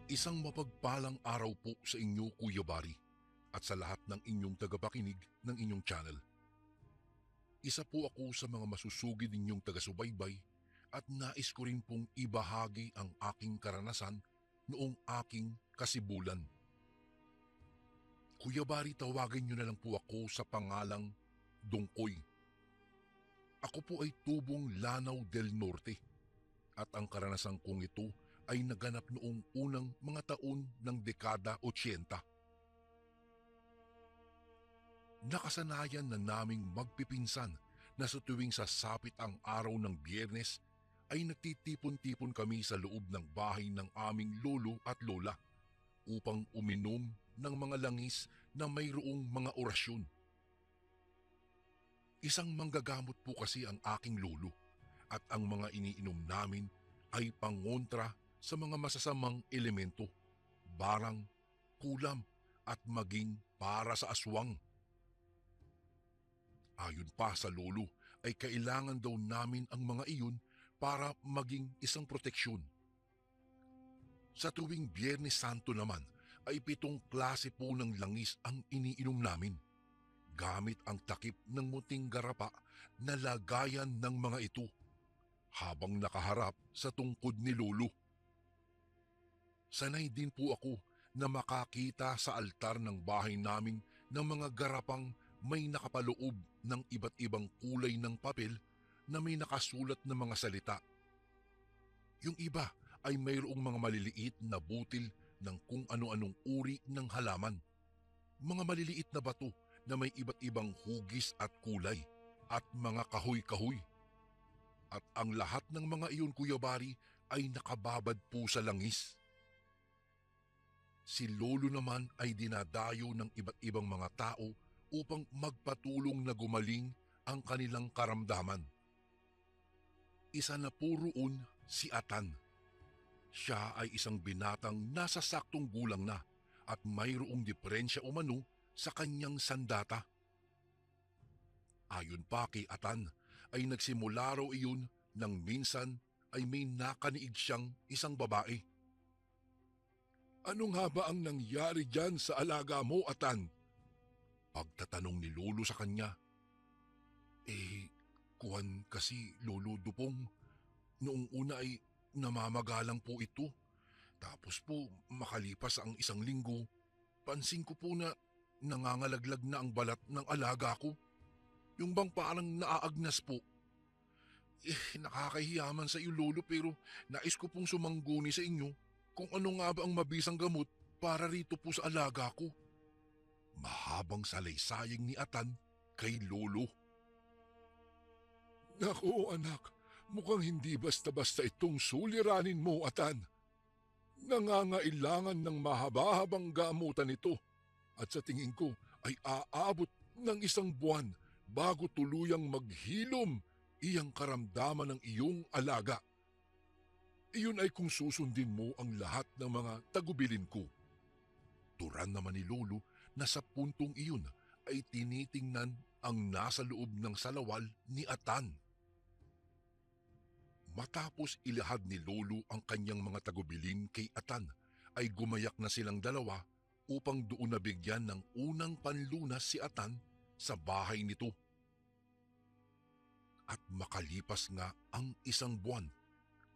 Isang mapagpalang araw po sa inyo, Kuya Bari, at sa lahat ng inyong tagapakinig ng inyong channel. Isa po ako sa mga masusugid ninyong taga-subaybay at nais ko rin pong ibahagi ang aking karanasan noong aking kasibulan. Kuya Bari, tawagin niyo na lang po ako sa pangalang Dungkoy. Ako po ay tubong Lanao del Norte at ang karanasan kong ito ay naganap noong unang mga taon ng dekada 80. Nakasanayan na naming magpipinsan na sa tuwing sasapit ang araw ng Biyernes ay nagtitipon-tipon kami sa loob ng bahay ng aming lolo at lola upang uminom ng mga langis na mayroong mga orasyon. Isang manggagamot po kasi ang aking lolo at ang mga iniinom namin ay pangontra sa mga masasamang elemento, barang, kulam at maging para sa aswang. Ayon pa sa lolo ay kailangan daw namin ang mga iyon para maging isang proteksyon. Sa tuwing Biyernes Santo naman ay 7 klase po ng langis ang iniinom namin, gamit ang takip ng munting garapa na lagayan ng mga ito habang nakaharap sa tungkod ni lolo. Sanay din po ako na makakita sa altar ng bahay namin ng mga garapang may nakapaloob ng iba't ibang kulay ng papel na may nakasulat na mga salita. Yung iba ay mayroong mga maliliit na butil ng kung ano-anong uri ng halaman. Mga maliliit na bato na may iba't ibang hugis at kulay at mga kahoy-kahoy. At ang lahat ng mga iyon, Kuya Bari, ay nakababad po sa langis. Si lolo naman ay dinadayo ng iba't ibang mga tao upang magpatulong na gumaling ang kanilang karamdaman. Isa na po roon si Atan. Siya ay isang binatang nasa saktong gulang na at mayroong diferensya umano sa kanyang sandata. Ayon pa kay Atan ay nagsimula raw iyon nang minsan ay may nakaniig siyang isang babae. "Ano nga ba ang nangyari dyan sa alaga mo, Atan?" Pagtatanong ni lolo sa kanya. Kuwan kasi, Lolo Dupong. Noong una ay namamagalang po ito. Tapos po makalipas ang 1 linggo, pansin ko po na nangangalaglag na ang balat ng alaga ko. Yung bang parang naaagnas po. Nakakahiyaman sa iyo, Lolo, pero nais ko pong sumangguni sa inyo kung ano nga ba ang mabisang gamot para rito po sa alaga ko. Mahabang salaysayang ni Atan kay lolo. "Naku anak, mukhang hindi basta-basta itong suliranin mo, Atan. Nangangailangan ng mahaba-habang gamutan ito at sa tingin ko ay aabot ng 1 buwan bago tuluyang maghilom iyang karamdaman ng iyong alaga. Iyon ay kung susundin mo ang lahat ng mga tagubilin ko." Turan naman ni lolo na sa puntong iyon ay tinitingnan ang nasa loob ng salawal ni Atan. Matapos ilahad ni lolo ang kanyang mga tagubilin kay Atan ay gumayak na silang dalawa upang doon nabigyan ng unang panlunas si Atan sa bahay nito. At makalipas nga ang 1 buwan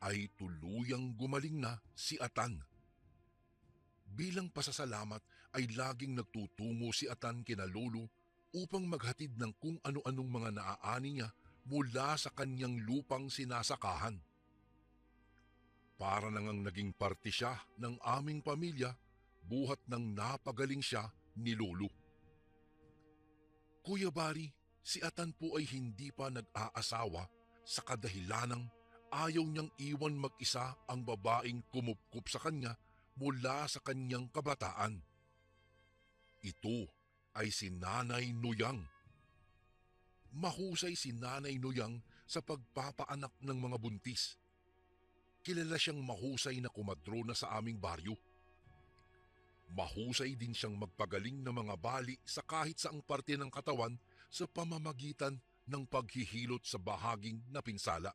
ay tuluyang gumaling na si Atan. Bilang pasasalamat ay laging nagtutungo si Atan kina lolo upang maghatid ng kung ano-anong mga naaani niya mula sa kanyang lupang sinasakahan. Para nang naging parte siya ng aming pamilya buhat ng napagaling siya ni lolo. Kuya Bari, si Atan po ay hindi pa nag-aasawa sa kadahilanang ayaw niyang iwan mag-isa ang babaeng kumupkup sa kanya mula sa kanyang kabataan. Ito ay si Nanay Nuyang. Mahusay si Nanay Nuyang sa pagpapaanak ng mga buntis. Kilala siyang mahusay na kumadrona sa aming baryo. Mahusay din siyang magpagaling ng mga bali sa kahit saang parte ng katawan sa pamamagitan ng paghihilot sa bahaging napinsala.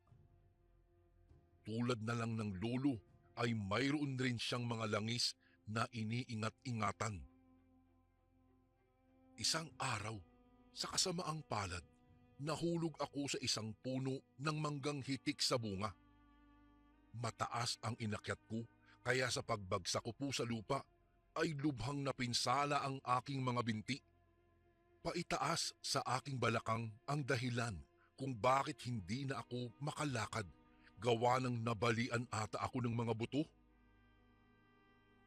Tulad na lang ng lolo ay mayroon rin siyang mga langis na iniingat-ingatan. Isang araw, sa kasamaang palad, nahulog ako sa isang puno ng manggang hitik sa bunga. Mataas ang inakyat ko, kaya sa pagbagsak ko po sa lupa ay lubhang napinsala ang aking mga binti. Paitaas sa aking balakang ang dahilan kung bakit hindi na ako makalakad, gawa ng nabalian ata ako ng mga buto.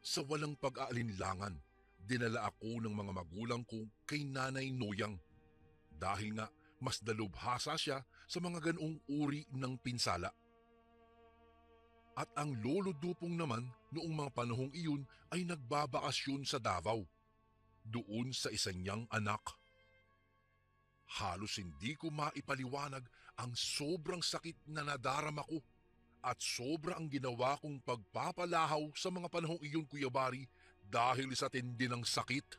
Sa walang pag-aalinlangan, dinala ako ng mga magulang ko kay Nanay Noyang dahil nga mas dalubhasa siya sa mga ganoong uri ng pinsala. At ang lolo Dupong naman noong mga panahong iyon ay nagbabakasyon sa Davao, doon sa isa niyang anak. Halos hindi ko maipaliwanag ang sobrang sakit na nadarama ko at sobra ang ginawa kong pagpapalahaw sa mga panahong iyon, Kuya Bari, dahil sa tindi ng sakit.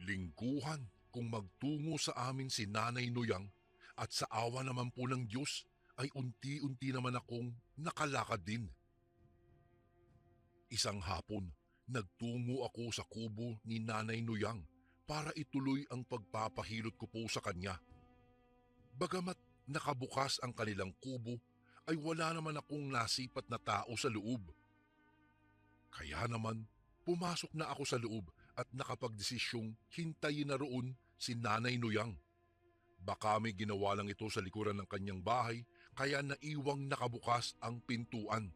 Lingguhan kung magtungo sa amin si Nanay Noyang at sa awa naman po ng Diyos ay unti-unti naman akong nakalakad din. Isang hapon, nagtungo ako sa kubo ni Nanay Noyang para ituloy ang pagpapahilot ko po sa kanya. Bagamat nakabukas ang kanilang kubo, ay wala naman akong nasipat na tao sa loob. Kaya naman, pumasok na ako sa loob at nakapagdesisyong hintayin na roon si Nanay Noyang. Baka may ginawa lang ito sa likuran ng kanyang bahay, kaya naiwang nakabukas ang pintuan.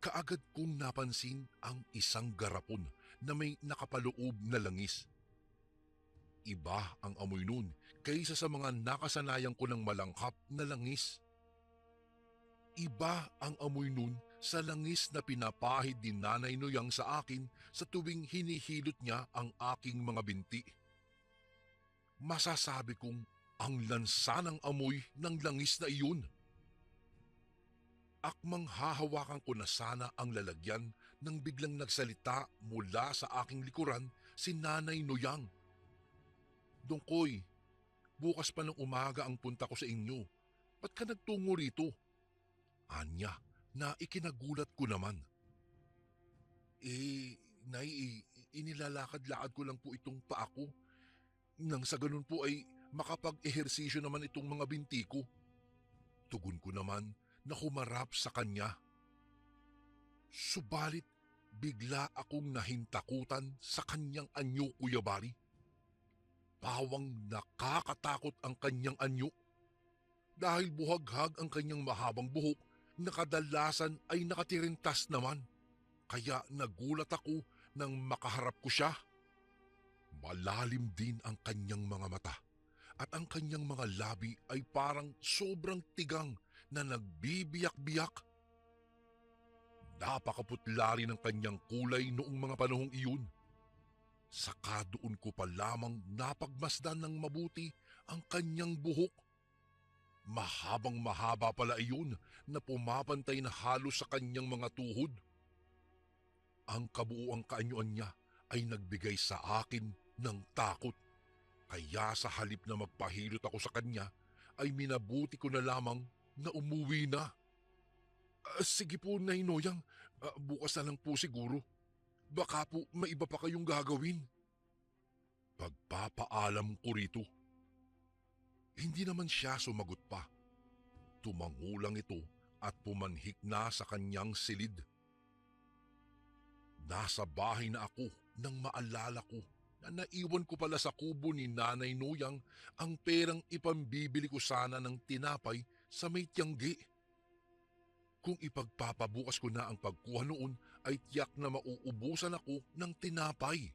Kaagad kong napansin ang isang garapon na may nakapaloob na langis. Iba ang amoy nun kaysa sa mga nakasanayan ko ng malanghap na langis. Iba ang amoy nun sa langis na pinapahid ni Nanay Noyang sa akin sa tuwing hinihilot niya ang aking mga binti. Masasabi kong ang lansa ng amoy ng langis na iyon. Akmang hahawakan ko na sana ang lalagyan nang biglang nagsalita mula sa aking likuran si Nanay Noyang. "Dongkoy, bukas pa ng umaga ang punta ko sa inyo. Ba't ka nagtungo rito?" Anya na ikinagulat ko naman. Nay, inilalakad-lakad ko lang po itong paa ko. Nang sa ganun po ay makapag-ehersisyo naman itong mga binti ko. Tugon ko naman na humarap sa kanya. Subalit bigla akong nahintakutan sa kanyang anyo, Kuya Bari. Pawang nakakatakot ang kanyang anyo. Dahil buhaghag ang kanyang mahabang buhok na kadalasan ay nakatirintas naman. Kaya nagulat ako nang makaharap ko siya. Malalim din ang kanyang mga mata at ang kanyang mga labi ay parang sobrang tigang na nagbibiyak-biyak. Napakaputla rin ang kanyang kulay noong mga panahong iyon. Saka doon ko pa lamang napagmasdan ng mabuti ang kanyang buhok. Mahabang mahaba pala iyon na pumapantay na halos sa kanyang mga tuhod. Ang kabuuang kaanyuan niya ay nagbigay sa akin ng takot. Kaya sa halip na magpahilot ako sa kanya, ay minabuti ko na lamang na umuwi na. Sige po, Nay Noyang, bukas na lang po siguro. Baka po may iba pa kayong gagawin." Pagpapaalam ko rito. Hindi naman siya sumagot pa. Tumangulang ito at pumanhik na sa kanyang silid. Nasa bahay na ako nang maalala ko na naiwan ko pala sa kubo ni Nanay Noyang ang perang ipambibili ko sana ng tinapay sa may tiyanggi. Kung ipagpapabukas ko na ang pagkuha noon ay tiyak na mauubusan ako ng tinapay.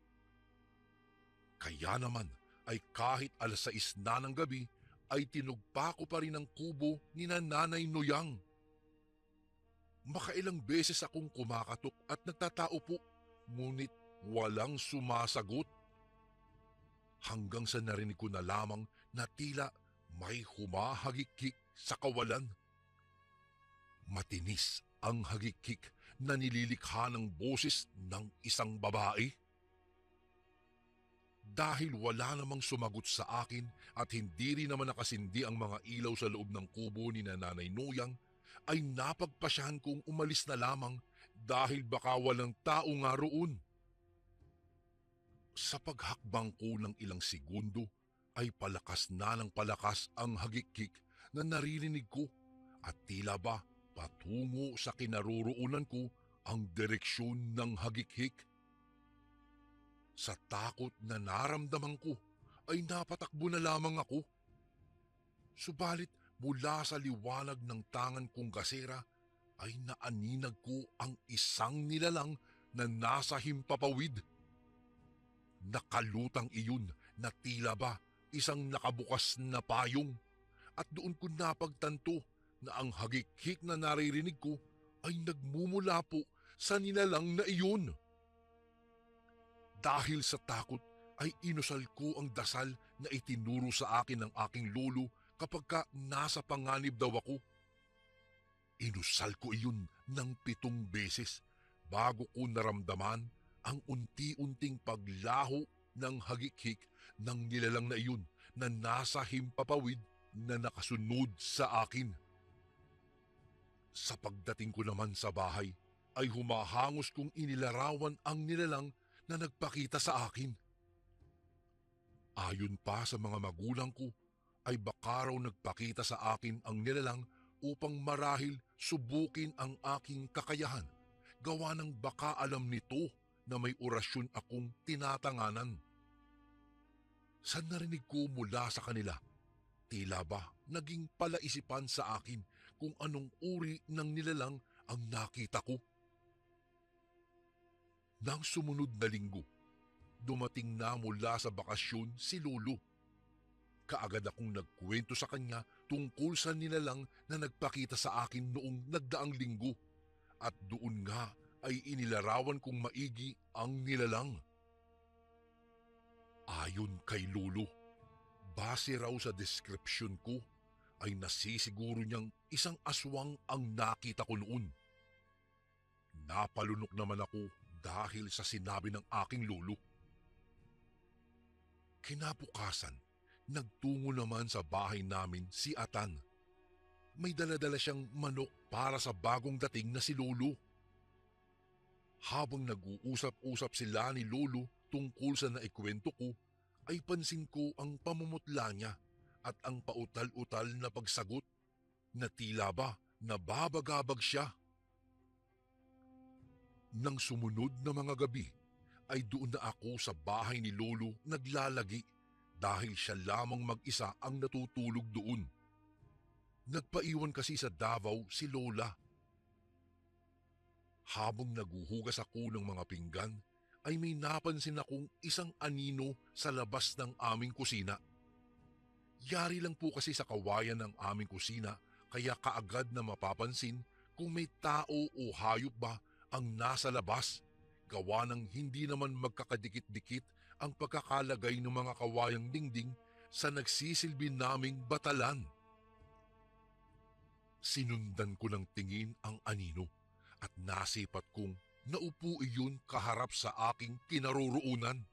Kaya naman ay kahit 6:00 na ng gabi ay tinugpa ko pa rin ang kubo ni Nanay Noyang. Makailang beses akong kumakatok at nagtataupo, ngunit walang sumasagot. Hanggang sa narinig ko na lamang na tila may humahagikik sa kawalan. Matinis ang hagikik na nililikha ng boses ng isang babae. Dahil wala namang sumagot sa akin at hindi rin naman nakasindi ang mga ilaw sa loob ng kubo ni Nanay Noyang, ay napagpasyahan kong umalis na lamang dahil baka walang tao nga roon. Sa paghakbang ko ng ilang segundo ay palakas na ng palakas ang hagikik na naririnig ko at tila ba patungo sa kinaroroonan ko ang direksyon ng hagikik. Sa takot na naramdaman ko ay napatakbo na lamang ako. Subalit mula sa liwanag ng tangan kong gasera ay naaninag ko ang isang nilalang na nasa himpapawid. Nakalutang iyon na tila ba isang nakabukas na payong at doon ko napagtanto na ang hagik-hik na naririnig ko ay nagmumula po sa nilalang na iyon. Dahil sa takot ay inusal ko ang dasal na itinuro sa akin ng aking lolo kapag nasa panganib daw ako. Inusal ko iyon ng 7 beses bago ko naramdaman ang unti-unting paglaho ng hagik-hik ng nilalang na iyon na nasa himpapawid na nakasunod sa akin. Sa pagdating ko naman sa bahay, ay humahangos kong inilarawan ang nilalang na nagpakita sa akin. Ayon pa sa mga magulang ko, ay baka raw nagpakita sa akin ang nilalang upang marahil subukin ang aking kakayahan, gawa ng baka alam nito na may orasyon akong tinatanganan. Sa narinig ko mula sa kanila, tila ba naging palaisipan sa akin kung anong uri ng nilalang ang nakita ko. Nang sumunod na linggo, dumating na mula sa bakasyon si Lolo. Kaagad akong nagkwento sa kanya tungkol sa nilalang na nagpakita sa akin noong nagdaang linggo at doon nga ay inilarawan kong maigi ang nilalang. Ayon kay Lolo, base raw sa deskripsyon ko ay nasisiguro niyang isang aswang ang nakita ko noon. Napalunok naman ako dahil sa sinabi ng aking lolo. Kinabukasan, nagtungo naman sa bahay namin si Atan. May daladala siyang manok para sa bagong dating na si Lolo. Habang nag-uusap-usap sila ni Lolo tungkol sa naikwento ko, ay pansin ko ang pamumutla niya at ang pautal-utal na pagsagot na tila ba nababagabag siya. Nang sumunod na mga gabi, ay doon na ako sa bahay ni Lolo naglalagi dahil siya lamang mag-isa ang natutulog doon. Nagpaiwan kasi sa Davao si Lola. Habang naguhugas ako ng mga pinggan, ay may napansin akong isang anino sa labas ng aming kusina. Yari lang po kasi sa kawayan ng aming kusina kaya kaagad na mapapansin kung may tao o hayop ba ang nasa labas, gawa ng hindi naman magkakadikit-dikit ang pagkakalagay ng mga kawayang dingding sa nagsisilbi naming batalan. Sinundan ko ng tingin ang anino at nasipat kong naupo iyon kaharap sa aking kinaroroonan.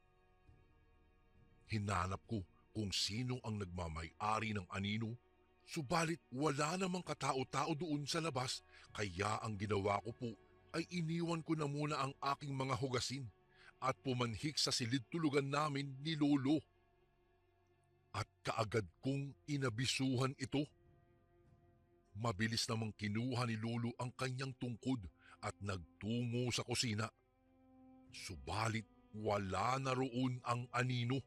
Hinanap ko kung sino ang nagmamay-ari ng anino, subalit wala namang katao-tao doon sa labas, kaya ang ginawa ko po ay iniwan ko na muna ang aking mga hugasin at pumanhik sa silid tulugan namin ni Lolo. At kaagad kong inabisuhan ito. Mabilis namang kinuha ni Lolo ang kanyang tungkod at nagtungo sa kusina. Subalit wala na roon ang anino.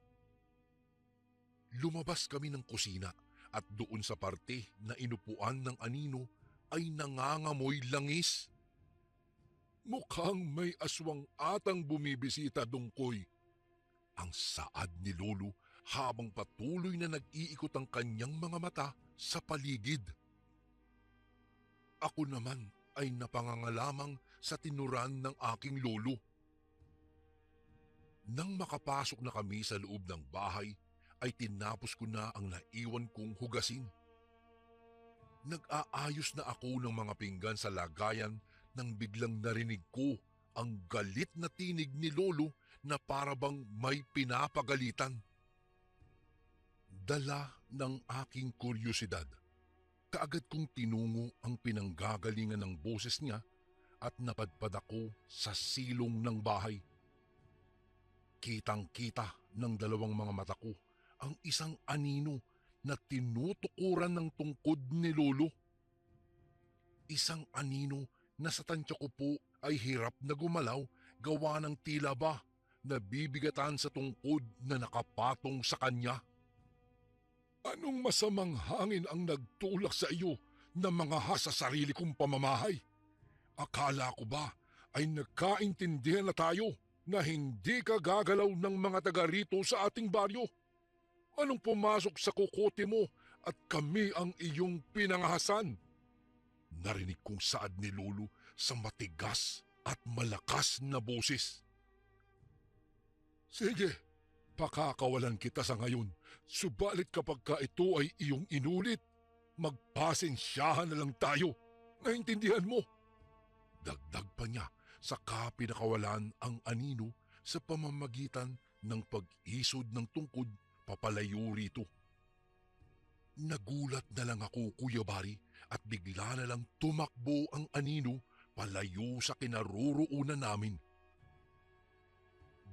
Lumabas kami ng kusina at doon sa parte na inupuan ng anino ay nangangamoy langis. Mukhang may aswang atang bumibisita, Dungkoy. Ang saad ni Lolo habang patuloy na nag-iikot ang kanyang mga mata sa paligid. Ako naman ay napangangalamang sa tinuran ng aking lolo. Nang makapasok na kami sa loob ng bahay, ay tinapos ko na ang naiwan kong hugasin. Nag-aayos na ako ng mga pinggan sa lagayan nang biglang narinig ko ang galit na tinig ni Lolo na parabang may pinapagalitan. Dala ng aking kuryosidad, Kaagad kong tinungo ang pinanggagalingan ng boses niya at napadpad ako sa silong ng bahay. Kitang-kita ng dalawang mga mata ko ang isang anino na tinutukuran ng tungkod ni Lolo. Isang anino na sa tansya ko po ay hirap na gumalaw gawa ng tila ba nabibigatan sa tungkod na nakapatong sa kanya. Anong masamang hangin ang nagtulak sa iyo na mga sa sarili kong pamamahay? Akala ko ba ay nagkaintindihan na tayo na hindi ka gagalaw ng mga taga rito sa ating baryo? Anong pumasok sa kukote mo at kami ang iyong pinangahasan? Narinig kong saad ni Lolo sa matigas at malakas na boses. Sige, pakakawalan kita sa ngayon. Subalit kapag ka ito ay iyong inulit, magpasensyahan na lang tayo. Naintindihan mo? Dagdag pa niya saka pinakawalan ang anino sa pamamagitan ng pag-isod ng tungkod papalayo rito. Nagulat na lang ako, Kuya Bari, at bigla na lang tumakbo ang anino palayo sa kinaroroonan namin.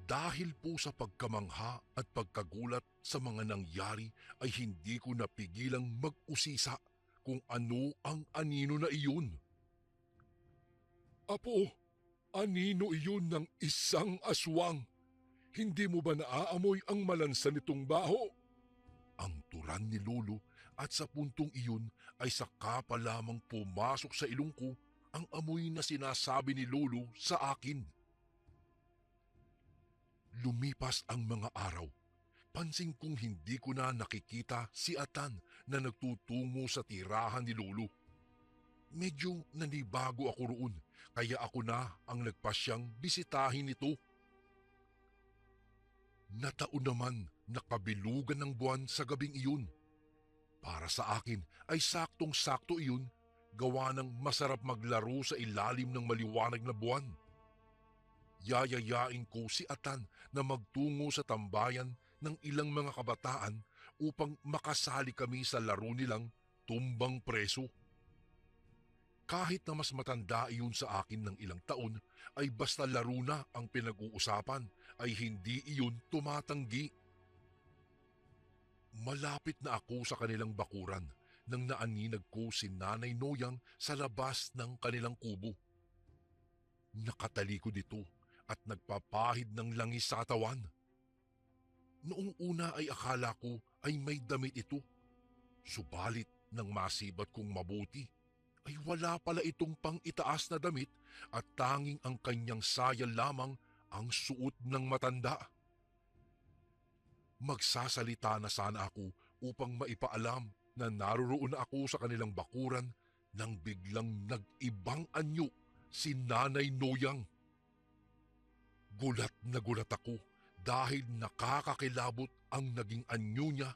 Dahil po sa pagkamangha at pagkagulat sa mga nangyari ay hindi ko napigilang mag-usisa kung ano ang anino na iyon. Apo, anino iyon ng isang aswang? Hindi mo ba naaamoy ang malansa nitong baho? Ang turan ni Lolo at sa puntong iyon ay saka pa lamang pumasok sa ilong ko ang amoy na sinasabi ni Lolo sa akin. Lumipas ang mga araw. Pansin kong hindi ko na nakikita si Atan na nagtutungo sa tirahan ni Lolo. Medyo nanibago ako roon kaya ako na ang nagpasyang bisitahin ito. Nataon naman na kabilugan ng buwan sa gabing iyon. Para sa akin ay saktong-sakto iyon gawa ng masarap maglaro sa ilalim ng maliwanag na buwan. Yayayain ko si Atan na magtungo sa tambayan ng ilang mga kabataan upang makasali kami sa laro nilang tumbang preso. Kahit na mas matanda iyon sa akin ng ilang taon, ay basta laro na ang pinag-uusapan, ay hindi iyon tumatanggi. Malapit na ako sa kanilang bakuran nang naaninag ko si Nanay Noyang sa labas ng kanilang kubo. Nakatalikod ito at nagpapahid ng langis sa katawan. Noong una ay akala ko ay may damit ito. Subalit nang masibat kong mabuti, ay wala pala itong pang-itaas na damit at tanging ang kanyang saya lamang ang suot ng matanda. Magsasalita na sana ako upang maipaalam na naroroon ako sa kanilang bakuran nang biglang nag-ibang anyo si Nanay Noyang. Gulat na gulat ako dahil nakakakilabot ang naging anyo niya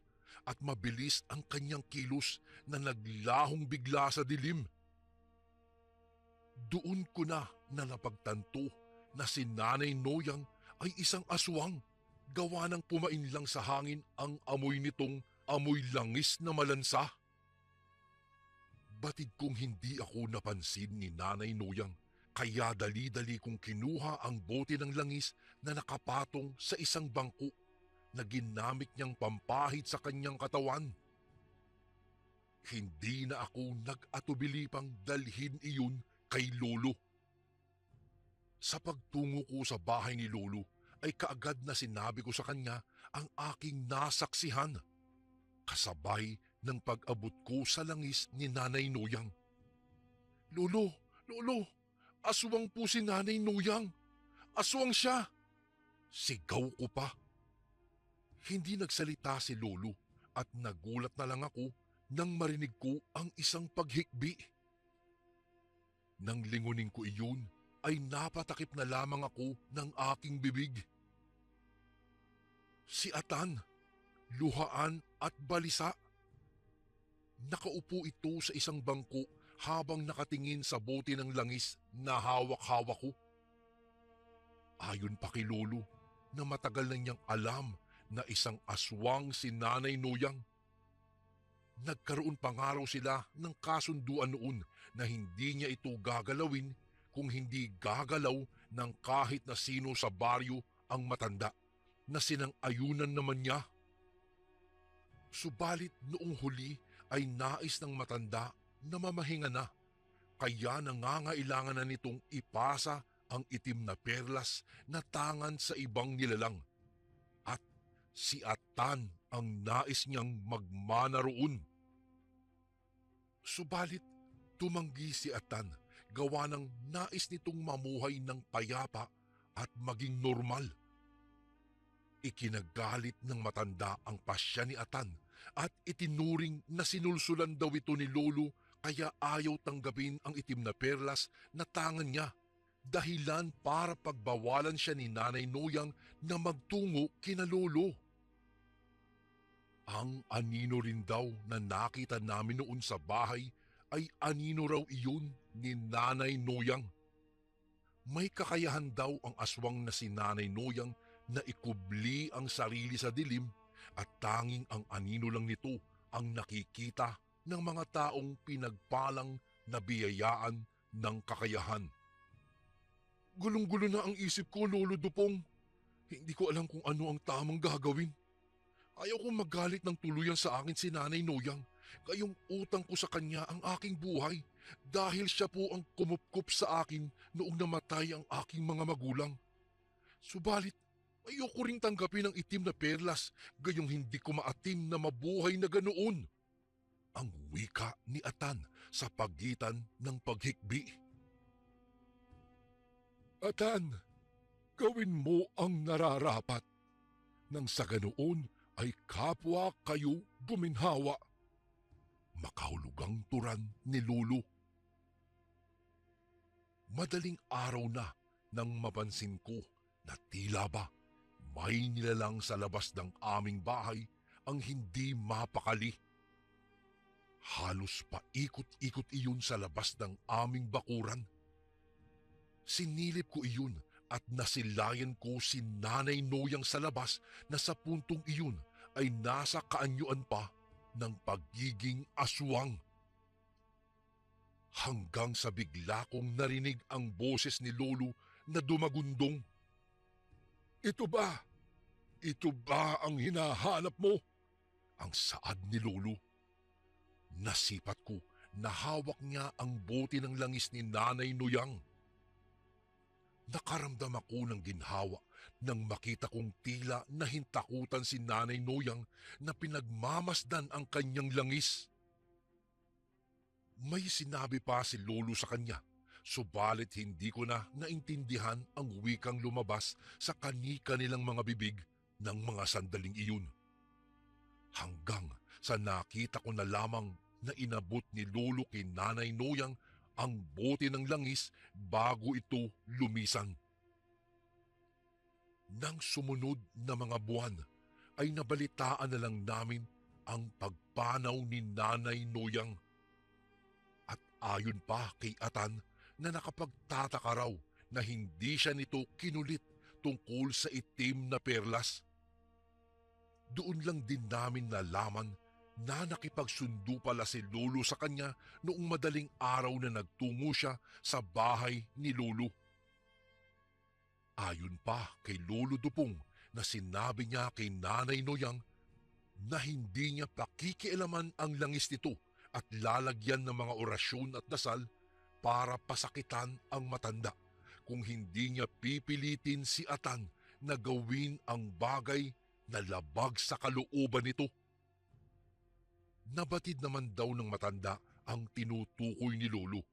at mabilis ang kanyang kilos na naglahong bigla sa dilim. Doon ko na napagtanto na si Nanay Noyang ay isang aswang. Gawa ng pumainlang sa hangin ang amoy nitong amoy langis na malansa. Batid kong hindi ako napansin ni Nanay Noyang, kaya dali-dali kong kinuha ang bote ng langis na nakapatong sa isang bangko na ginamit niyang pampahid sa kanyang katawan. Hindi na ako nag-atubili pang dalhin iyon kay Lolo. Sa pagtungo ko sa bahay ni Lolo, ay kaagad na sinabi ko sa kanya ang aking nasaksihan. Kasabay ng pag-abot ko sa langis ni Nanay Noyang. Lolo, Lolo, aswang po si Nanay Noyang. Aswang siya! Sigaw ko pa. Hindi nagsalita si Lolo at nagulat na lang ako nang marinig ko ang isang paghikbi. Nang lingunin ko iyon, ay napatakip na lamang ako ng aking bibig. Si Atan, luhaan at balisa. Nakaupo ito sa isang bangko habang nakatingin sa bote ng langis na hawak-hawak ko. Ayon pa kay Lolo na matagal na niyang alam na isang aswang si Nanay Noyang. Nagkaroon pa nga raw sila ng kasunduan noon na hindi niya ito gagalawin kung hindi gagalaw ng kahit na sino sa baryo ang matanda na sinang-ayunan naman niya. Subalit noong huli ay nais ng matanda na mamahinga na, kaya nangangailangan na nitong ipasa ang itim na perlas na tangan sa ibang nilalang. At si Atan ang nais niyang magmana roon. Subalit tumanggi si Atan gawa ng nais nitong mamuhay ng payapa at maging normal. Ikinagalit ng matanda ang pasya ni Atan at itinuring na sinulsulan daw ito ni Lolo, kaya ayaw tanggapin ang itim na perlas na tangan niya, dahilan para pagbawalan siya ni Nanay Noyang na magtungo kina Lolo. Ang anino rin daw na nakita namin noon sa bahay ay anino raw iyon ni Nanay Noyang. May kakayahan daw ang aswang na si Nanay Noyang na ikubli ang sarili sa dilim, at tanging ang anino lang nito ang nakikita ng mga taong pinagpalang na biyayaan ng kakayahan. Gulong-gulo na ang isip ko, Lolo Dupong. Hindi ko alam kung ano ang tamang gagawin. Ayaw kong magalit ng tuluyan sa akin si Nanay Noyang, gayong utang ko sa kanya ang aking buhay dahil siya po ang kumupkup sa akin noong namatay ang aking mga magulang. Subalit, ayoko ring tanggapin ang itim na perlas, gayong hindi ko maatim na mabuhay na ganoon. Ang wika ni Atan sa pagitan ng paghikbi. Atan, gawin mo ang nararapat. Nang sa ganoon ay kapwa kayo guminhawa. Makahulugang turan ni Lolo. Madaling araw na nang mapansin ko na tila ba may nilalang sa labas ng aming bahay ang hindi mapakali. Halos paikot-ikot iyon sa labas ng aming bakuran. Sinilip ko iyon at nasilayan ko si Nanay Noyang sa labas na sa puntong iyon ay nasa kaanyuan pa ng pagiging aswang. Hanggang sa bigla kong narinig ang boses ni Lolo na dumagundong. Ito ba? Ito ba ang hinahanap mo? Ang saad ni Lolo. Nasipat ko na hawak niya ang bote ng langis ni Nanay Noyang. Nakaramdam ako ng ginhawa nang makita kong tila nahintakutan si Nanay Noyang na pinagmamasdan ang kanyang langis. May sinabi pa si Lolo sa kanya, subalit hindi ko na naintindihan ang wikang lumabas sa kani-kanilang mga bibig ng mga sandaling iyon. Hanggang sa nakita ko na lamang na inabot ni Lolo kay Nanay Noyang ang bote ng langis bago ito lumisan. Nang sumunod na mga buwan ay nabalitaan na lang namin ang pagpanaw ni Nanay Noyang. At ayon pa kay Atan na nakapagtataka raw na hindi siya nito kinulit tungkol sa itim na perlas. Doon lang din namin nalaman na nakipagsundo pala si Lolo sa kanya noong madaling araw na nagtungo siya sa bahay ni Lolo. Ayon pa kay Lolo Dupong na sinabi niya kay Nanay Noyang na hindi niya pakikialaman ang langis nito at lalagyan ng mga orasyon at dasal para pasakitan ang matanda kung hindi niya pipilitin si Atan na gawin ang bagay na labag sa kalooban nito. Nabatid naman daw ng matanda ang tinutukoy ni Lolo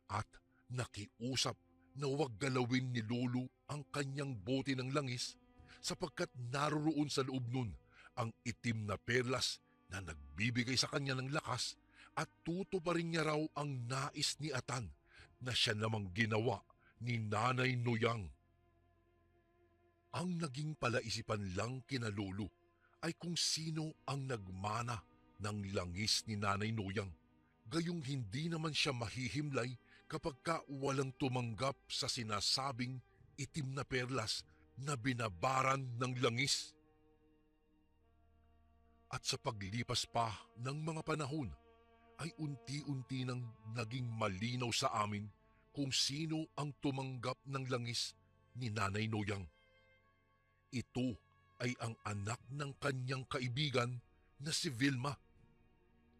at nakiusap na huwag galawin ni Lolo ang kanyang bote ng langis sapagkat naroroon sa loob nun ang itim na perlas na nagbibigay sa kanya ng lakas at tutuparin niya raw ang nais ni Atan na siya namang ginawa ni Nanay Noyang. Ang naging palaisipan lang kina Lolo ay kung sino ang nagmana ng langis ni Nanay Noyang, gayong hindi naman siya mahihimlay kapag walang tumanggap sa sinasabing itim na perlas na binabaran ng langis. At sa paglipas pa ng mga panahon ay unti-unti nang naging malinaw sa amin kung sino ang tumanggap ng langis ni Nanay Noyang. Ito ay ang anak ng kanyang kaibigan na si Vilma.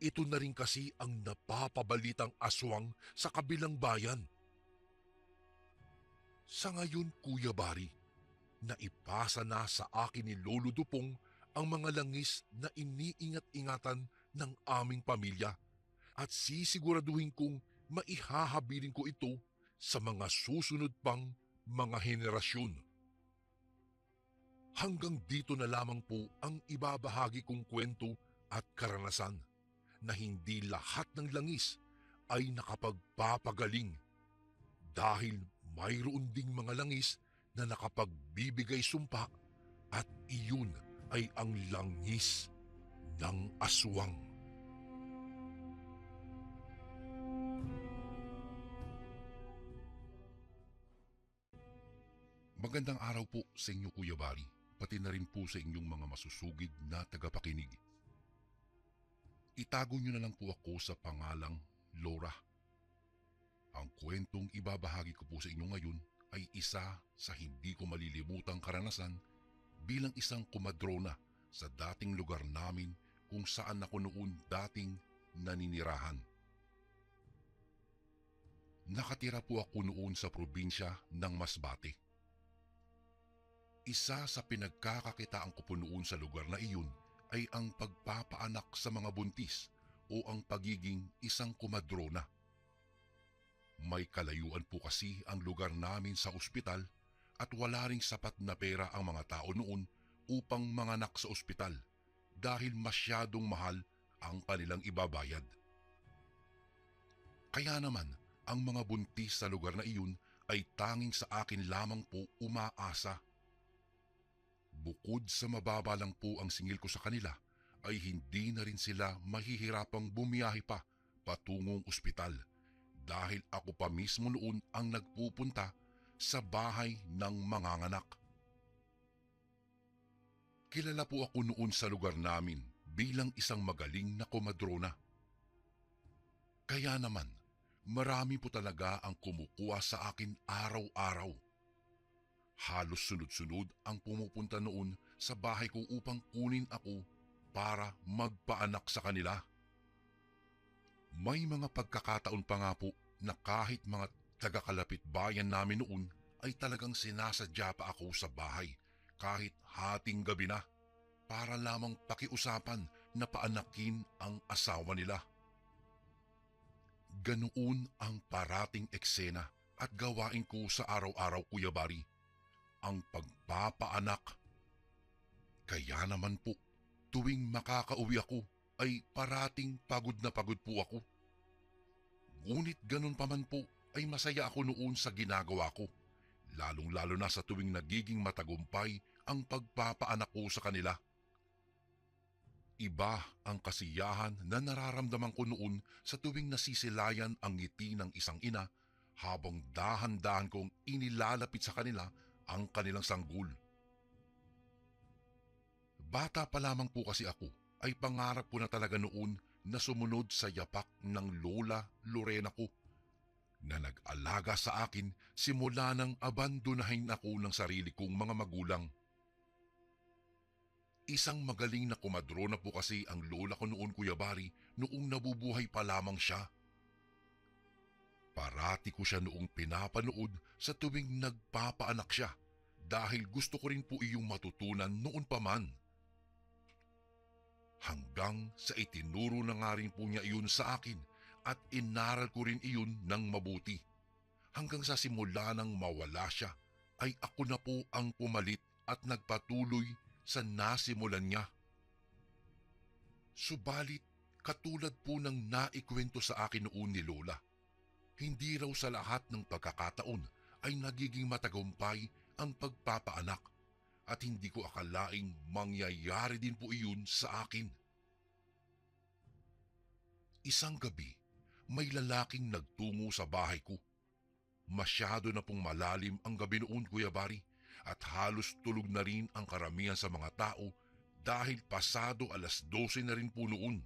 Ito na rin kasi ang napapabalitang aswang sa kabilang bayan. Sa ngayon, Kuya Bari, naipasa na sa akin ni Lolo Dupong ang mga langis na iniingat-ingatan ng aming pamilya at sisiguraduhin kong maihahabilin ko ito sa mga susunod pang mga henerasyon. Hanggang dito na lamang po ang ibabahagi kong kwento at karanasan na hindi lahat ng langis ay nakapagpapagaling dahil mayroon ding mga langis na nakapagbibigay sumpa at iyon ay ang langis ng aswang. Magandang araw po sa inyo, Kuya Bari, pati na rin po sa inyong mga masusugid na tagapakinig. Itago niyo na lang po ako sa pangalang Laura. Ang kwentong ibabahagi ko po sa inyo ngayon ay isa sa hindi ko malilimutang karanasan bilang isang kumadrona sa dating lugar namin kung saan ako noon dating naninirahan. Nakatira po ako noon sa probinsya ng Masbate. Isa sa pinagkakakitaan ko po noon sa lugar na iyon ay ang pagpapaanak sa mga buntis o ang pagiging isang kumadrona. May kalayuan po kasi ang lugar namin sa ospital at wala ring sapat na pera ang mga tao noon upang manganak sa ospital dahil masyadong mahal ang kanilang ibabayad. Kaya naman, ang mga buntis sa lugar na iyon ay tanging sa akin lamang po umaasa. Bukod sa mababa lang po ang singil ko sa kanila, ay hindi na rin sila mahihirapang bumiyahe pa patungong ospital dahil ako pa mismo noon ang nagpupunta sa bahay ng manganganak. Kilala po ako noon sa lugar namin bilang isang magaling na komadrona. Kaya naman, marami po talaga ang kumukuha sa akin araw-araw. Halos sunod-sunod ang pumupunta noon sa bahay ko upang kunin ako para magpaanak sa kanila. May mga pagkakataon pa nga po na kahit mga taga-kalapit bayan namin noon ay talagang sinasadya pa ako sa bahay kahit hating gabi na para lamang pakiusapan na paanakin ang asawa nila. Ganoon ang parating eksena at gawain ko sa araw-araw, Kuya Bari, ang pagpapaanak. Kaya naman po, tuwing makakauwi ako ay parating pagod na pagod po ako. Ngunit ganun pa man po ay masaya ako noon sa ginagawa ko, lalong-lalo na sa tuwing nagiging matagumpay ang pagpapaanak ko sa kanila. Iba ang kasiyahan na nararamdaman ko noon sa tuwing nasisilayan ang ngiti ng isang ina habang dahan-dahan kong inilalapit sa kanila ang kanilang sanggol. Bata pa lamang po kasi ako ay pangarap ko na talaga noon na sumunod sa yapak ng Lola Lorena ko na nag-alaga sa akin simula nang abandonahin ako ng sarili kong mga magulang. Isang magaling na kumadrona po kasi ang lola ko noon, Kuya Bari, noong nabubuhay pa lamang siya. Parati ko siya noong pinapanood sa tuwing nagpapaanak siya dahil gusto ko rin po iyong matutunan noon pa man. Hanggang sa itinuro na nga rin po niya iyon sa akin at inaral ko rin iyon ng mabuti. Hanggang sa simula nang mawala siya ay ako na po ang pumalit at nagpatuloy sa nasimulan niya. Subalit, katulad po ng naikwento sa akin noon ni Lola, hindi raw sa lahat ng pagkakataon ay nagiging matagumpay ang pagpapaanak at hindi ko akalaing mangyayari din po iyon sa akin. Isang gabi, may lalaking nagtungo sa bahay ko. Masyado na pong malalim ang gabi noon, Kuya Bari, at halos tulog na rin ang karamihan sa mga tao dahil pasado 12:00 na rin po noon.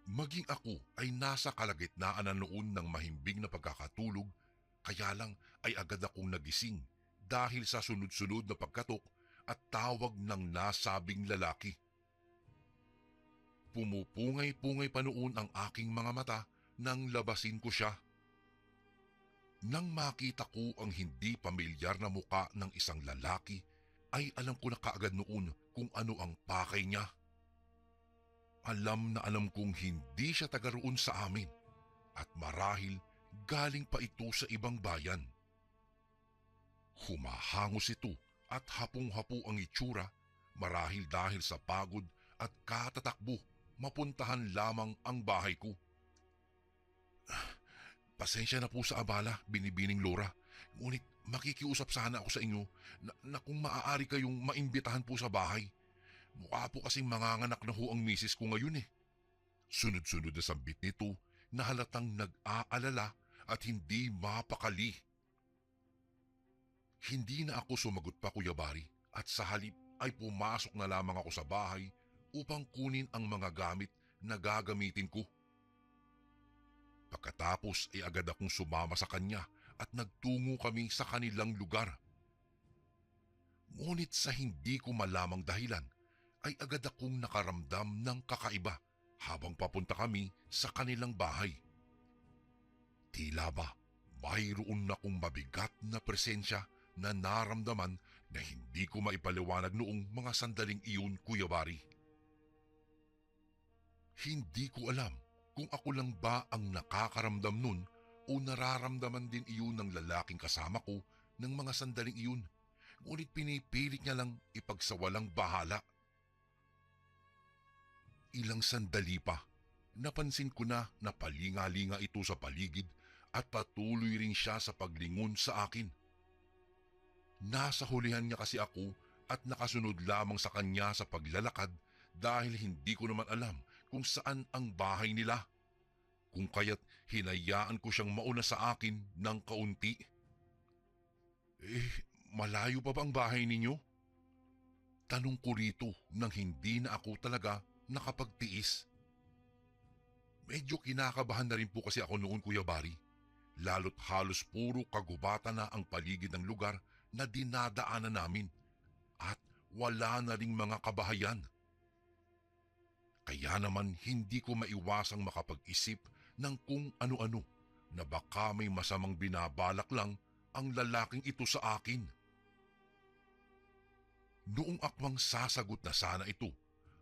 Maging ako ay nasa kalagitnaan na noon ng mahimbing na pagkakatulog, kaya lang ay agad akong nagising dahil sa sunod-sunod na pagkatok at tawag ng nasabing lalaki. Pumupungay-pungay pa noon ang aking mga mata nang labasin ko siya. Nang makita ko ang hindi pamilyar na muka ng isang lalaki, ay alam ko na kaagad noon kung ano ang pakay niya. Alam na alam kong hindi siya taga roon sa amin at marahil galing pa ito sa ibang bayan. Humahangos ito at hapong-hapo ang itsura marahil dahil sa pagod at katatakbo mapuntahan lamang ang bahay ko. Pasensya na po sa abala, binibining Laura. Ngunit makikiusap sana ako sa inyo na kung maaari kayong maimbitahan po sa bahay. Mukha po kasing manganganak na ho ang misis ko ngayon eh. Sunod-sunod na sambit nito na halatang nag-aalala at hindi mapakali. Hindi na ako sumagot pa, Kuya Bari, at sa halip ay pumasok na lamang ako sa bahay upang kunin ang mga gamit na gagamitin ko. Pagkatapos ay agad akong sumama sa kanya at nagtungo kami sa kanilang lugar. Ngunit sa hindi ko malamang dahilan ay agad akong nakaramdam ng kakaiba habang papunta kami sa kanilang bahay. Tila ba mayroon akong mabigat na presensya na naramdaman na hindi ko maipaliwanag noong mga sandaling iyon, Kuya Bari. Hindi ko alam kung ako lang ba ang nakakaramdam nun o nararamdaman din iyon ng lalaking kasama ko ng mga sandaling iyon. Ngunit pinipilit niya lang ipagsawalang bahala. Ilang sandali pa, napansin ko na napalinga-linga ito sa paligid at patuloy rin siya sa paglingon sa akin. Nasa hulihan niya kasi ako at nakasunod lamang sa kanya sa paglalakad dahil hindi ko naman alam kung saan ang bahay nila. Kung kaya't hinayaan ko siyang mauna sa akin ng kaunti. Malayo pa ba ang bahay ninyo? Tanong ko rito nang hindi na ako talaga nakapagtiis. Medyo kinakabahan na rin po kasi ako noon, Kuya Bari. Lalo't halos puro kagubatan na ang paligid ng lugar na dinadaanan namin at wala na ring mga kabahayan. Kaya naman hindi ko maiwasang makapag-isip ng kung ano-ano na baka may masamang binabalak lang ang lalaking ito sa akin. Noong akmang sasagot na sana ito,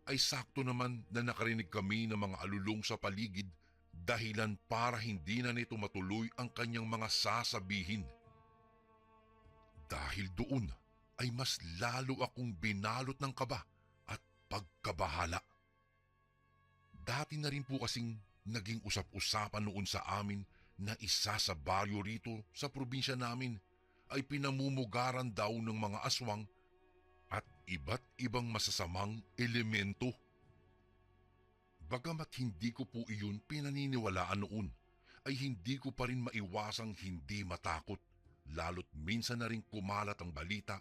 ay sakto naman na nakarinig kami ng mga alulong sa paligid dahilan para hindi na nito matuloy ang kanyang mga sasabihin. Dahil doon ay mas lalo akong binalot ng kaba at pagkabahala. Dati na rin po kasing naging usap-usapan noon sa amin na isa sa baryo rito sa probinsya namin ay pinamumugaran daw ng mga aswang at iba't ibang masasamang elemento. Bagamat hindi ko po iyon pinaniniwalaan noon, ay hindi ko pa rin maiwasang hindi matakot, lalo't minsan na rin kumalat ang balita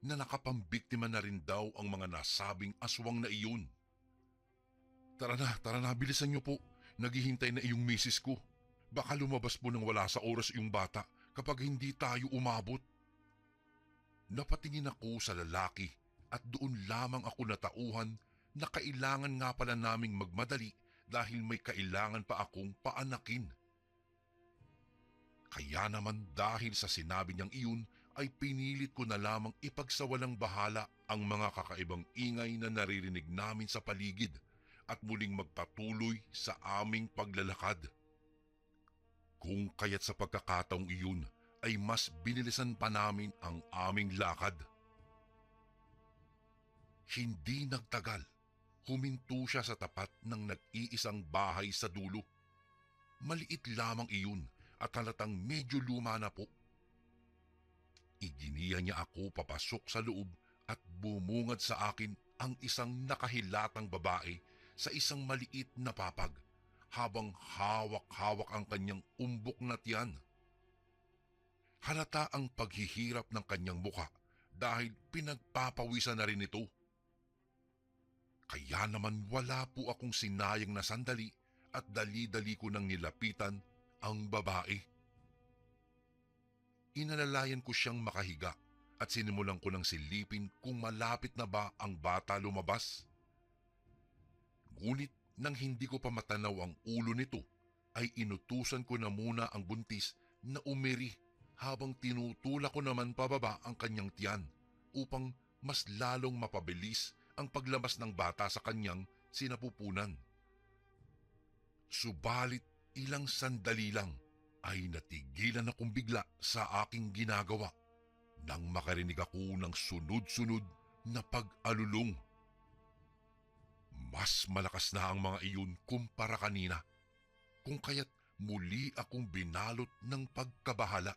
na nakapambiktima na rin daw ang mga nasabing aswang na iyon. Tara na, bilisan niyo po. Naghihintay na iyong misis ko. Baka lumabas po nang wala sa oras iyong bata kapag hindi tayo umabot. Napatingin ako sa lalaki at doon lamang ako natauhan na kailangan nga pala naming magmadali dahil may kailangan pa akong paanakin. Kaya naman dahil sa sinabi niyang iyon ay pinilit ko na lamang ipagsawalang bahala ang mga kakaibang ingay na naririnig namin sa paligid at muling magpatuloy sa aming paglalakad. Kung kaya't sa pagkakataong iyon ay mas binilisan pa namin ang aming lakad. Hindi nagtagal, huminto siya sa tapat ng nag-iisang bahay sa dulo. Maliit lamang iyon at halatang medyo luma na po. Iginiya niya ako papasok sa loob at bumungad sa akin ang isang nakahilatang babae sa isang maliit na papag habang hawak-hawak ang kanyang umbok na tiyan. Halata ang paghihirap ng kanyang mukha dahil pinagpapawisan na rin ito. Kaya naman wala po akong sinayang na sandali at dali-dali ko nang nilapitan ang babae. Inalalayan ko siyang makahiga at sinimulan ko ng silipin kung malapit na ba ang bata lumabas. Ngunit nang hindi ko pa matanaw ang ulo nito, ay inutusan ko na muna ang buntis na umiri habang tinutulak ko naman pababa ang kanyang tiyan upang mas lalong mapabilis ang paglabas ng bata sa kanyang sinapupunan. Subalit ilang sandali lang ay natigilan akong bigla sa aking ginagawa nang makarinig ako ng sunod-sunod na pag-alulong. Mas malakas na ang mga iyon kumpara kanina, kung kaya't muli akong binalot ng pagkabahala.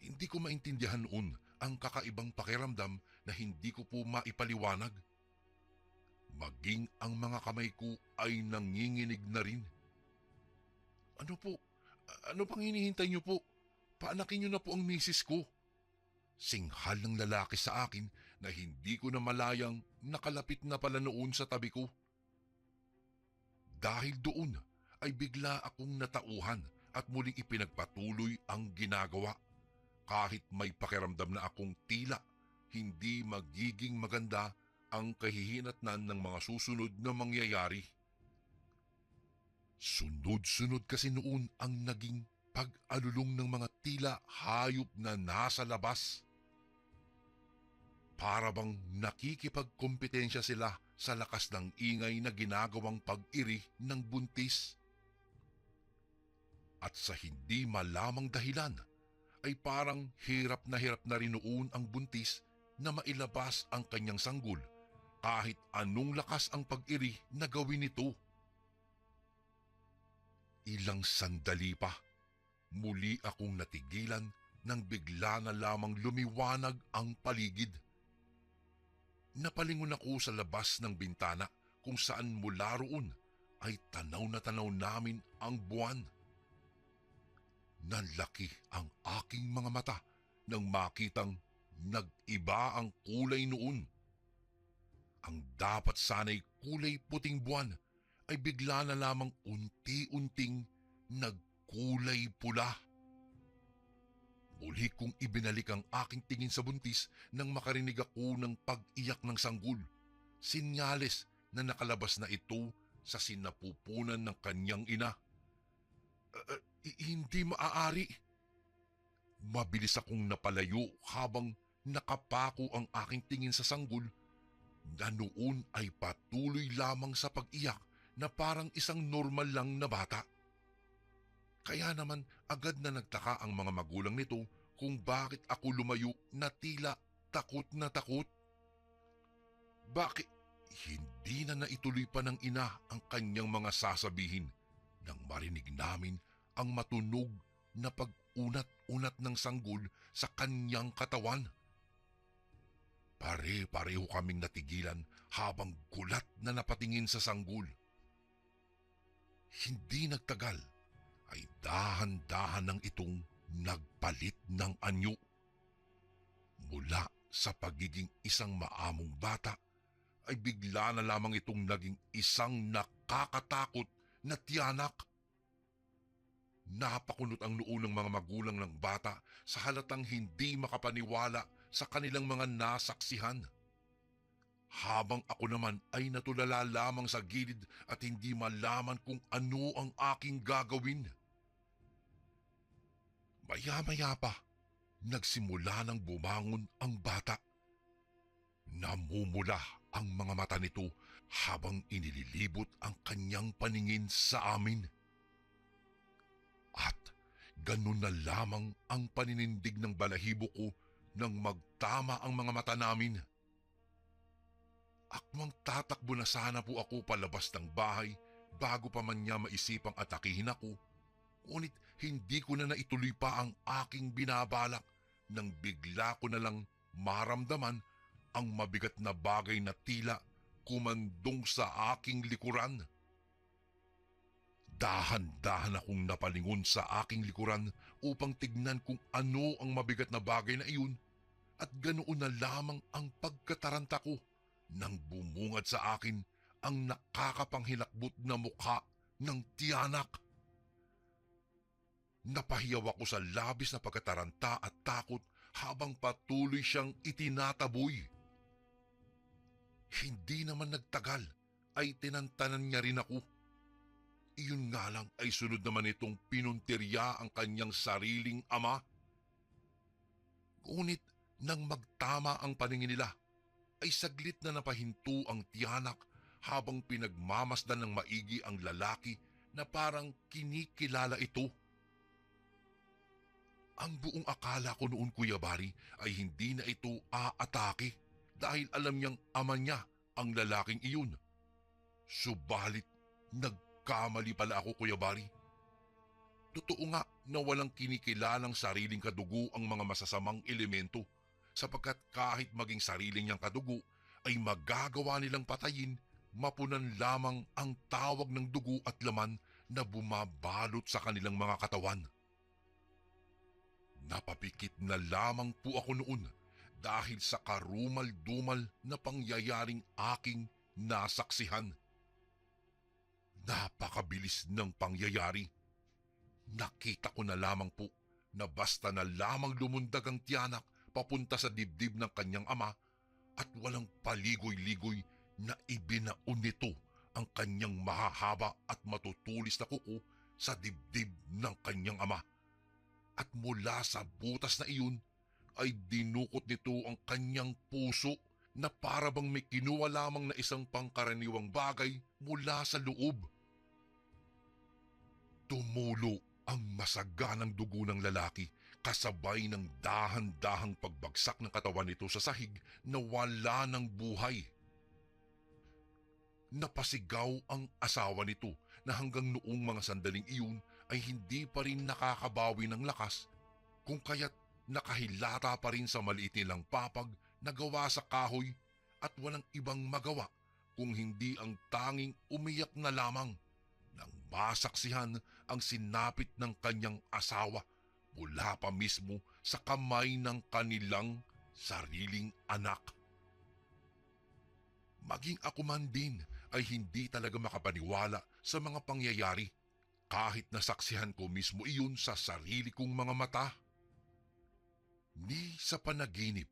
Hindi ko maintindihan noon ang kakaibang pakiramdam na hindi ko po maipaliwanag. Maging ang mga kamay ko ay nanginginig na rin. Ano po? Ano pang hinihintay niyo po? Paanakin niyo na po ang misis ko. Singhal ng lalaki sa akin na hindi ko na malayang nakalapit na pala noon sa tabi ko. Dahil doon ay bigla akong natauhan at muling ipinagpatuloy ang ginagawa kahit may pakiramdam na akong tila hindi magiging maganda ang kahihinatnan ng mga susunod na mangyayari. Sunod-sunod kasi noon ang naging pag-alulong ng mga tila hayop na nasa labas. Para bang nakikipagkompetensya sila sa lakas ng ingay na ginagawang pag-iri ng buntis. At sa hindi malamang dahilan, ay parang hirap na rin noon ang buntis na mailabas ang kanyang sanggol kahit anong lakas ang pag-iri na gawin nito. Ilang sandali pa, muli akong natigilan nang bigla na lamang lumiwanag ang paligid. Napalingon ako sa labas ng bintana kung saan mula roon ay tanaw na tanaw namin ang buwan. Nanlaki ang aking mga mata nang makitang nag-iba ang kulay noon. Ang dapat sana'y kulay puting buwan ay bigla na lamang unti-unting nagkulay pula. Muli kong ibinalik ang aking tingin sa buntis nang makarinig ako ng pag-iyak ng sanggol. Sinyales na nakalabas na ito sa sinapupunan ng kanyang ina. Hindi maaari. Mabilis akong napalayo habang nakapako ang aking tingin sa sanggol na noon ay patuloy lamang sa pag-iyak na parang isang normal lang na bata. Kaya naman agad na nagtaka ang mga magulang nito kung bakit ako lumayo na tila takot na takot. Bakit hindi na naituloy pa ng ina ang kanyang mga sasabihin nang marinig namin ang matunog na pag-unat-unat ng sanggol sa kanyang katawan. Pare-pareho kaming natigilan habang gulat na napatingin sa sanggol. Hindi nagtagal ay dahan-dahan nang itong nagpalit ng anyo. Mula sa pagiging isang maamong bata ay bigla na lamang itong naging isang nakakatakot na tiyanak. Napakunot ang noo ng mga magulang ng bata sa halatang hindi makapaniwala sa kanilang mga nasaksihan. Habang ako naman ay natulala lamang sa gilid at hindi malaman kung ano ang aking gagawin. Maya-maya pa, nagsimula ng bumangon ang bata. Namumula ang mga mata nito habang inililibot ang kanyang paningin sa amin. At ganun na lamang ang paninindig ng balahibo ko nang magtama ang mga mata namin. Akmang tatakbo na sana po ako palabas ng bahay bago pa man niya maisipang atakihin ako. Ngunit hindi ko na naituloy pa ang aking binabalak nang bigla ko na lang maramdaman ang mabigat na bagay na tila kumandong sa aking likuran. Dahan-dahan akong napalingon sa aking likuran upang tignan kung ano ang mabigat na bagay na iyon at ganoon na lamang ang pagkataranta ko nang bumungad sa akin ang nakakapanghilakbot na mukha ng tiyanak. Napahiyaw ako sa labis na pagkataranta at takot habang patuloy siyang itinataboy. Hindi naman nagtagal ay tinantanan niya rin ako. Iyon nga lang ay sunod naman itong pinuntirya ang kanyang sariling ama. Ngunit nang magtama ang paningin nila, ay saglit na napahinto ang tiyanak habang pinagmamasdan ng maigi ang lalaki na parang kinikilala ito. Ang buong akala ko noon, Kuya Bari, ay hindi na ito aatake dahil alam niyang ama niya ang lalaking iyon. Subalit, nagkamali pala ako, Kuya Bari. Totoo nga na walang kinikilalang sariling kadugo ang mga masasamang elemento sapagkat kahit maging sariling niyang kadugo ay magagawa nilang patayin, mapunan lamang ang tawag ng dugo at laman na bumabalot sa kanilang mga katawan. Napapikit na lamang po ako noon dahil sa karumal-dumal na pangyayaring aking nasaksihan. Napakabilis ng pangyayari. Nakita ko na lamang po na basta na lamang lumundag ang tiyanak papunta sa dibdib ng kanyang ama at walang paligoy-ligoy na ibinaon nito ang kanyang mahahaba at matutulis na kuko sa dibdib ng kanyang ama. At mula sa butas na iyon ay dinukot nito ang kanyang puso na para bang may kinuha lamang na isang pangkaraniwang bagay mula sa loob. Tumulo ang masaganang dugo ng lalaki kasabay ng dahan-dahang pagbagsak ng katawan nito sa sahig na wala ng buhay. Napasigaw ang asawa nito na hanggang noong mga sandaling iyon ay hindi pa rin nakakabawi ng lakas kung kaya't nakahilata pa rin sa maliit nilang papag na gawa sa kahoy at walang ibang magawa kung hindi ang tanging umiyak na lamang nang masaksihan ang sinapit ng kanyang asawa mula pa mismo sa kamay ng kanilang sariling anak. Maging ako man din ay hindi talaga makapaniwala sa mga pangyayari kahit nasaksihan ko mismo iyon sa sarili kong mga mata. Ni sa panaginip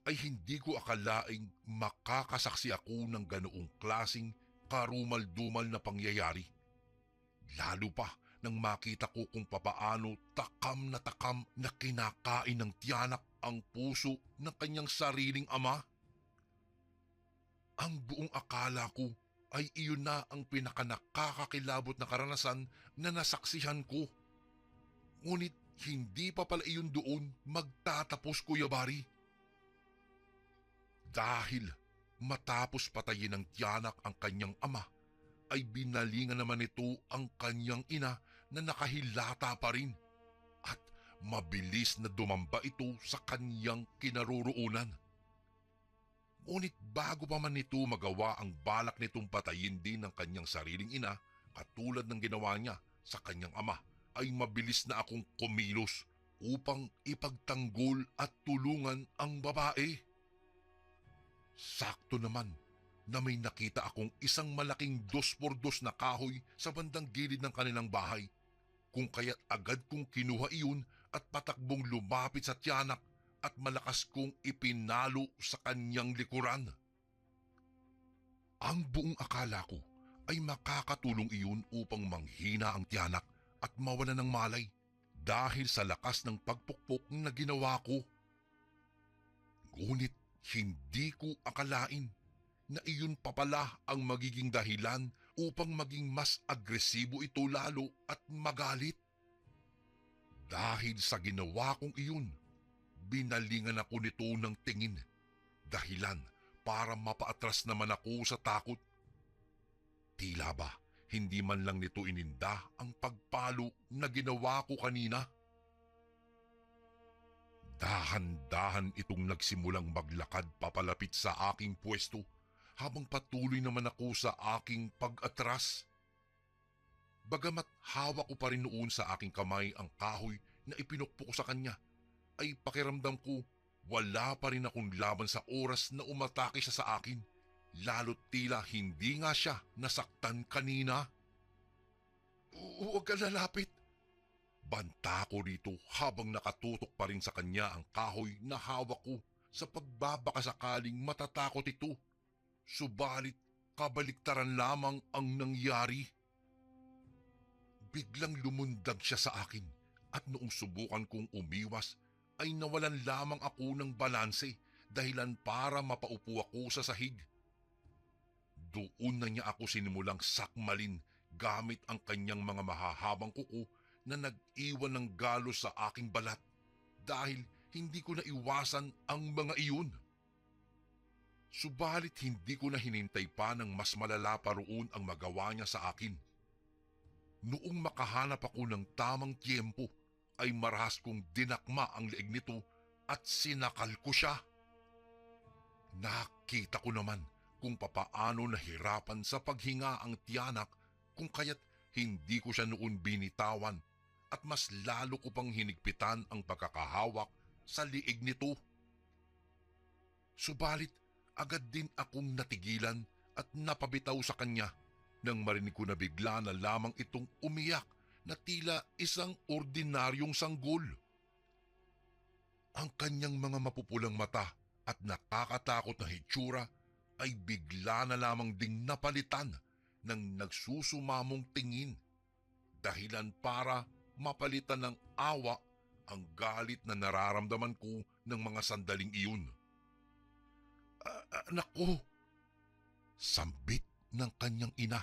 ay hindi ko akalaing makakasaksi ako ng ganoong klasing karumal-dumal na pangyayari. Lalo pa nang makita ko kung papaano takam na kinakain ng tiyanak ang puso ng kanyang sariling ama. Ang buong akala ko ay iyon na ang pinakanakakakilabot na karanasan na nasaksihan ko. Ngunit hindi pa pala iyon doon magtatapos, Kuya Bari. Dahil matapos patayin ng tiyanak ang kanyang ama, ay binalingan naman nito ang kanyang ina na nakahilata pa rin at mabilis na dumamba ito sa kanyang kinaroroonan. Ngunit bago pa man nito magawa ang balak nitong patayin din ng kanyang sariling ina katulad ng ginawa niya sa kanyang ama, ay mabilis na akong kumilos upang ipagtanggol at tulungan ang babae. Sakto naman na may nakita akong isang malaking 2x2 na kahoy sa bandang gilid ng kanilang bahay, kung kaya't agad kong kinuha iyon at patakbong lumapit sa tiyanak at malakas kong ipinalo sa kanyang likuran. Ang buong akala ko ay makakatulong iyon upang manghina ang tiyanak at mawala ng malay dahil sa lakas ng pagpukpok na ginawa ko. Ngunit hindi ko akalain na iyon pa pala ang magiging dahilan upang maging mas agresibo ito lalo at magalit. Dahil sa ginawa kong iyon, binalingan ako nito ng tingin, dahilan para mapaatras naman ako sa takot. Tila ba hindi man lang nito ininda ang pagpalo na ginawa ko kanina? Dahan-dahan itong nagsimulang maglakad papalapit sa aking pwesto habang patuloy naman ako sa aking pag-atras. Bagamat hawak ko pa rin noon sa aking kamay ang kahoy na ipinukpok ko sa kanya, ay pakiramdam ko wala pa rin akong laban sa oras na umatake siya sa akin lalo't tila hindi nga siya nasaktan kanina. Huwag ka lalapit. Banta ko rito habang nakatutok pa rin sa kanya ang kahoy na hawak ko sa pagbabakasakaling matatakot ito. Subalit kabaliktaran lamang ang nangyari. Biglang lumundag siya sa akin at noong subukan kong umiwas ay nawalan lamang ako ng balanse dahilan para mapaupo ako sa sahig. Doon na niya ako sinimulang sakmalin gamit ang kanyang mga mahahabang kuko na nag-iwan ng galos sa aking balat dahil hindi ko na iwasan ang mga iyon. Subalit hindi ko na hinintay pa ng mas malala pa roon ang magawa niya sa akin. Noong makahanap ako ng tamang tiyempo ay marahas kong dinakma ang leeg nito at sinakal ko siya. Nakita ko naman kung papaano nahirapan sa paghinga ang tiyanak kung kaya't hindi ko siya noon binitawan at mas lalo ko pang hinigpitan ang pagkakahawak sa liig nito. Subalit agad din akong natigilan at napabitaw sa kanya nang marinig ko na bigla na lamang itong umiyak na tila isang ordinaryong sanggol. Ang kanyang mga mapupulang mata at nakakatakot na hitsura ay bigla na lamang ding napalitan ng nagsusumamong tingin dahilan para mapalitan ng awa ang galit na nararamdaman ko ng mga sandaling iyon. Naku! Sambit ng kanyang ina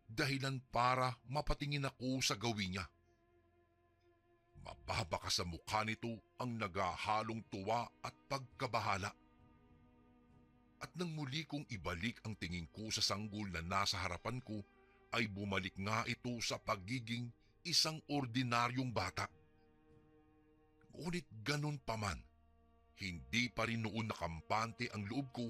dahilan para mapatingin ako sa gawin niya. Mababaka sa mukha nito ang nagahalong tuwa at pagkabahala. At nang muli kong ibalik ang tingin ko sa sanggol na nasa harapan ko, ay bumalik nga ito sa pagiging isang ordinaryong bata. Ngunit ganun pa man, hindi pa rin noon nakampante ang loob ko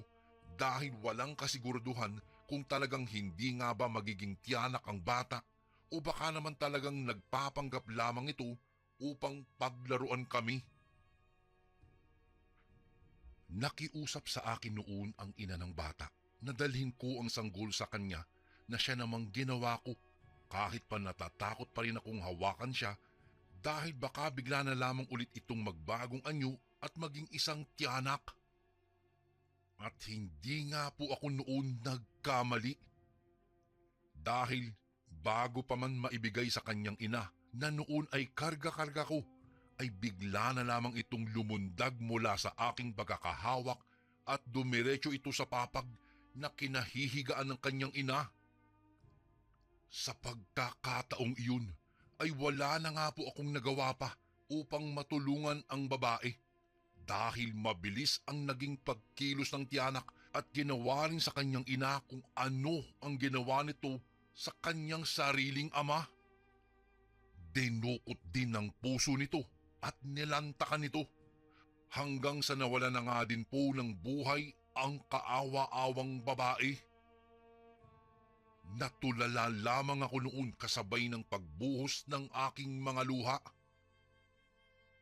dahil walang kasiguraduhan kung talagang hindi nga ba magiging tiyanak ang bata o baka naman talagang nagpapanggap lamang ito upang paglaruan kami. Nakiusap sa akin noon ang ina ng bata na dalhin ko ang sanggol sa kanya na siya namang ginawa ko kahit pa natatakot pa rin akong hawakan siya dahil baka bigla na lamang ulit itong magbagong anyo at maging isang tiyanak. At hindi nga po ako noon nagkamali. Dahil bago pa man maibigay sa kanyang ina na noon ay karga-karga ko, ay bigla na lamang itong lumundag mula sa aking pagkakahawak at dumiretso ito sa papag na kinahihigaan ng kanyang ina. Sa pagkakataong iyon ay wala na nga po akong nagawa pa upang matulungan ang babae. Dahil mabilis ang naging pagkilos ng tiyanak at ginawa rin sa kanyang ina kung ano ang ginawa nito sa kanyang sariling ama. Dinukot din ng puso nito at nilantakan nito hanggang sa nawala na nga din po ng buhay ang kaawa-awang babae. Natulala lamang ako noon kasabay ng pagbuhos ng aking mga luha.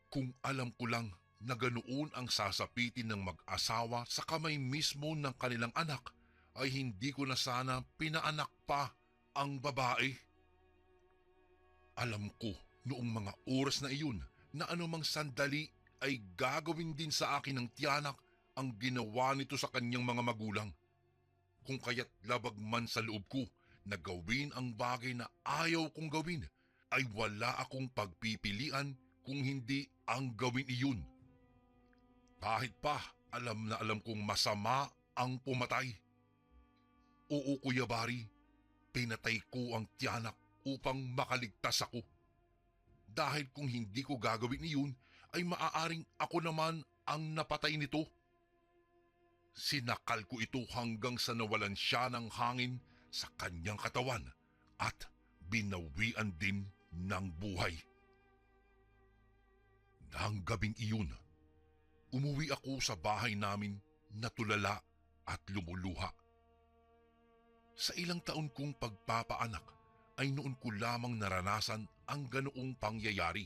Kung alam ko lang na ganoon ang sasapitin ng mag-asawa sa kamay mismo ng kanilang anak, ay hindi ko na sana pinaanak pa ang babae. Alam ko noong mga oras na iyon na anumang sandali ay gagawin din sa akin ng tiyanak ang ginawa nito sa kanyang mga magulang. Kung kaya't labag man sa loob ko na gawin ang bagay na ayaw kong gawin, ay wala akong pagpipilian kung hindi ang gawin iyon. Kahit pa alam na alam kong masama ang pumatay. Oo, Kuya Bari, pinatay ko ang tiyanak upang makaligtas ako. Dahil kung hindi ko gagawin iyon, ay maaaring ako naman ang napatay nito. Sinakal ko ito hanggang sa nawalan siya ng hangin sa kanyang katawan at binawian din ng buhay. Nang gabing iyon, umuwi ako sa bahay namin na tulala at lumuluha. Sa ilang taon kong pagpapaanak ay noon ko lamang naranasan ang ganoong pangyayari,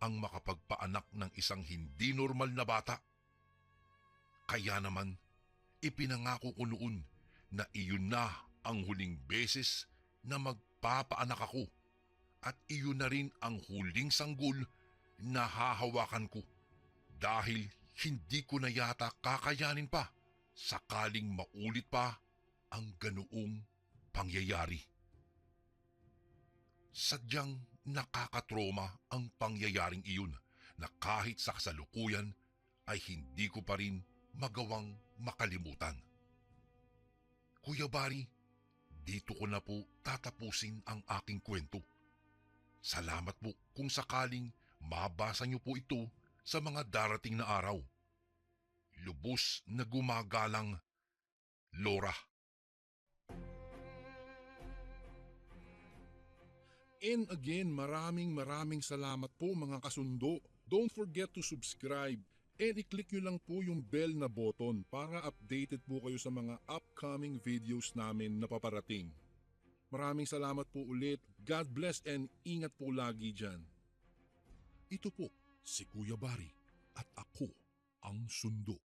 ang makapagpaanak ng isang hindi normal na bata. Kaya naman, Ipinangako ko noon na iyon na ang huling beses na magpapaanak ako at iyon na rin ang huling sanggol na hahawakan ko dahil hindi ko na yata kakayanin pa sakaling maulit pa ang ganoong pangyayari. Sadyang nakakatroma ang pangyayaring iyon na kahit sa kasalukuyan ay hindi ko pa rin magawang makalimutan. Kuya Bari, dito ko na po tatapusin ang aking kwento. Salamat po kung sakaling mabasa niyo po ito sa mga darating na araw. Lubos na gumagalang, Laura. And again, maraming salamat po mga kasundo. Don't forget to subscribe and i-click nyo lang po yung bell na button para updated po kayo sa mga upcoming videos namin na paparating. Maraming salamat po ulit. God bless and ingat po lagi dyan. Ito po si Kuya Bari at ako ang sundo.